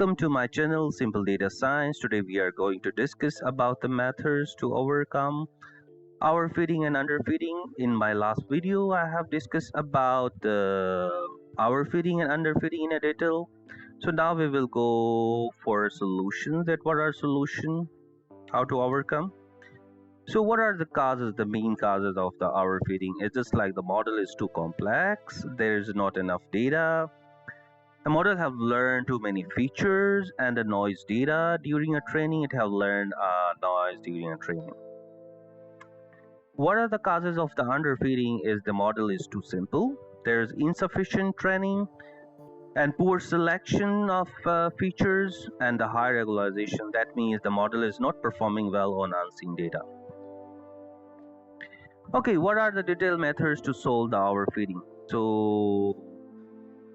Welcome to my channel Simple Data Science. Today we are going to discuss about the methods to overcome overfitting and underfitting. In my last video I have discussed about the overfitting and underfitting in a detail. So now we will go for solutions. That what are solution, how to overcome. So what are the causes, the main causes of the overfitting? It's just like the model is too complex, there is not enough data. The model have learned too many features and the noise data during a training. It have learned noise during a training. What are the causes of the underfitting? Is the model is too simple. There's insufficient training and poor selection of features and the high regularization. That means the model is not performing well on unseen data. Okay, what are the detailed methods to solve the overfitting? So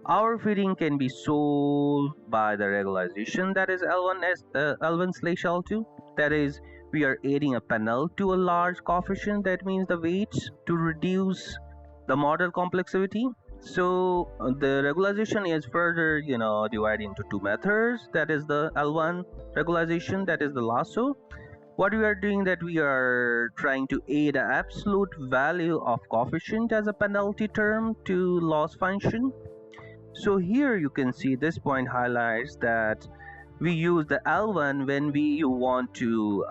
overfitting can be solved by the regularization, that is L1/L2. That is, we are adding a penalty to a large coefficient, that means the weights, to reduce the model complexity. So the regularization is further divided into two methods. That is the L1 regularization, that is the Lasso. What we are doing, that we are trying to add an absolute value of coefficient as a penalty term to loss function. So here you can see this point highlights that we use the L1 when we want to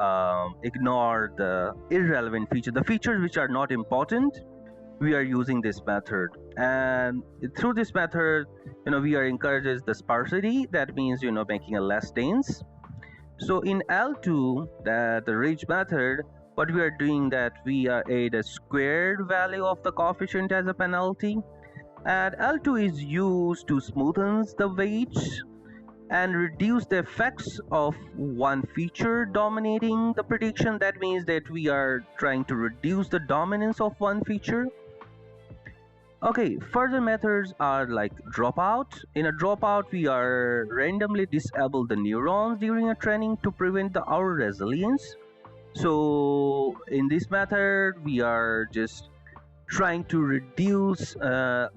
ignore the irrelevant feature, the features which are not important. We are using this method, and through this method we are encourages the sparsity. That means making a less dense. So in L2, the ridge method, what we are doing, that we add a squared value of the coefficient as a penalty, and L2 is used to smoothen the weights and reduce the effects of one feature dominating the prediction. That means that we are trying to reduce the dominance of one feature. Okay, further methods are like dropout. In a dropout, we are randomly disable the neurons during a training to prevent our resilience. So in this method, we are just trying to reduce the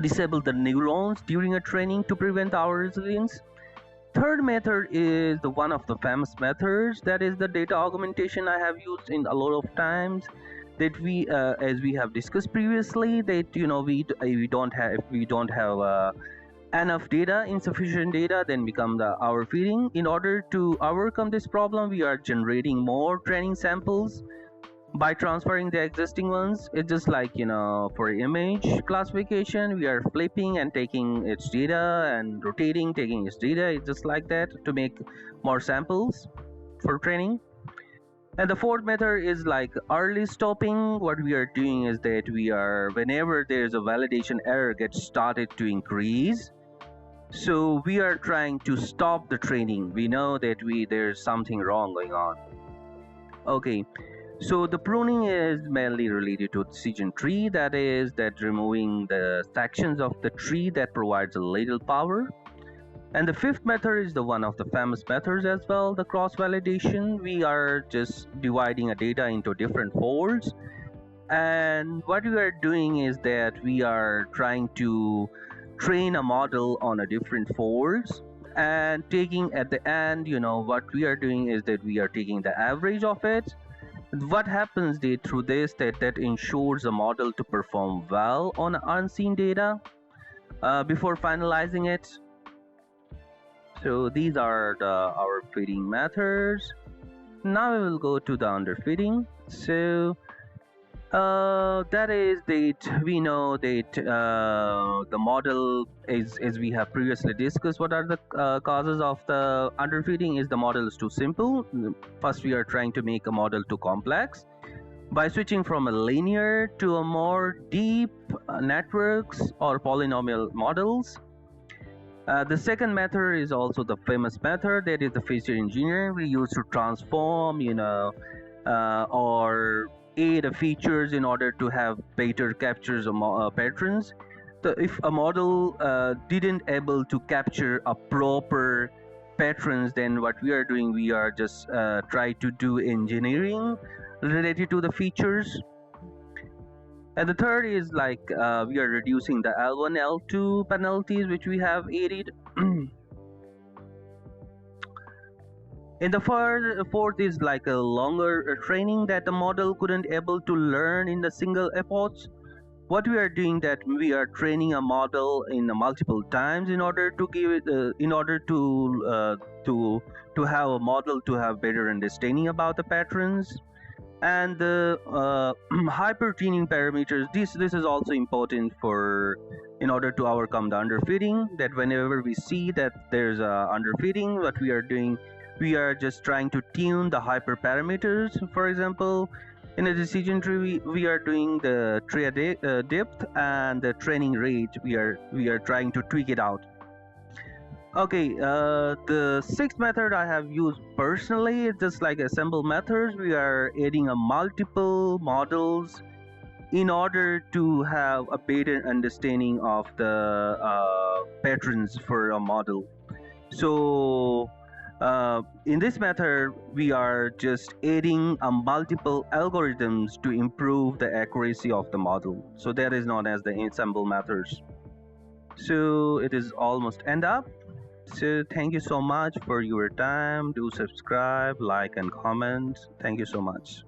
disable the neurons during a training to prevent our resilience. Third method is the one of the famous methods, that is the data augmentation. I have used in a lot of times, that we as we have discussed previously, that we don't have enough data, insufficient data, then become the overfitting. In order to overcome this problem, we are generating more training samples by transferring the existing ones. It's just like for image classification, we are flipping and taking its data and rotating, taking its data. It's just like that to make more samples for training. And the fourth method is like early stopping. What we are doing is that we are, whenever there's a validation error gets started to increase, so we are trying to stop the training. We know that there's something wrong going on. Okay, so the pruning is mainly related to decision tree, that is that removing the sections of the tree that provides a little power. And the fifth method is the one of the famous methods as well, the cross validation. We are just dividing a data into different folds, and what we are doing is that we are trying to train a model on a different folds, and taking at the end, what we are doing is that we are taking the average of it. What happens through this, that ensures a model to perform well on unseen data before finalizing it. So these are our fitting methods. Now we will go to the underfitting. So that is that we know that the model is, as we have previously discussed, what are the causes of the underfitting is the model is too simple. First, we are trying to make a model too complex by switching from a linear to a more deep networks or polynomial models. The second method is also the famous method, that is the feature engineering. We use to transform or add features in order to have better captures of patterns. If a model didn't able to capture a proper patterns, then what we are doing, we are just try to do engineering related to the features. And the third is like we are reducing the L1, L2 penalties which we have added. And the fourth is like a longer training that the model couldn't able to learn in the single efforts. What we are doing that we are training a model in multiple times in order to give it in order to to have a model to have better understanding about the patterns. And the hyper tuning parameters, this is also important for in order to overcome the underfitting, that whenever we see that there's a underfitting, what we are doing, we are just trying to tune the hyper parameters. For example, in a decision tree, we are doing the tree depth and the training rate, we are trying to tweak it out. Okay, the sixth method I have used personally is just like assemble methods. We are adding a multiple models in order to have a better understanding of the patterns for a model. So, in this method, we are just adding a multiple algorithms to improve the accuracy of the model. So that is known as the ensemble methods. So it is almost end up. So thank you so much for your time. Do subscribe, like, and comment. Thank you so much.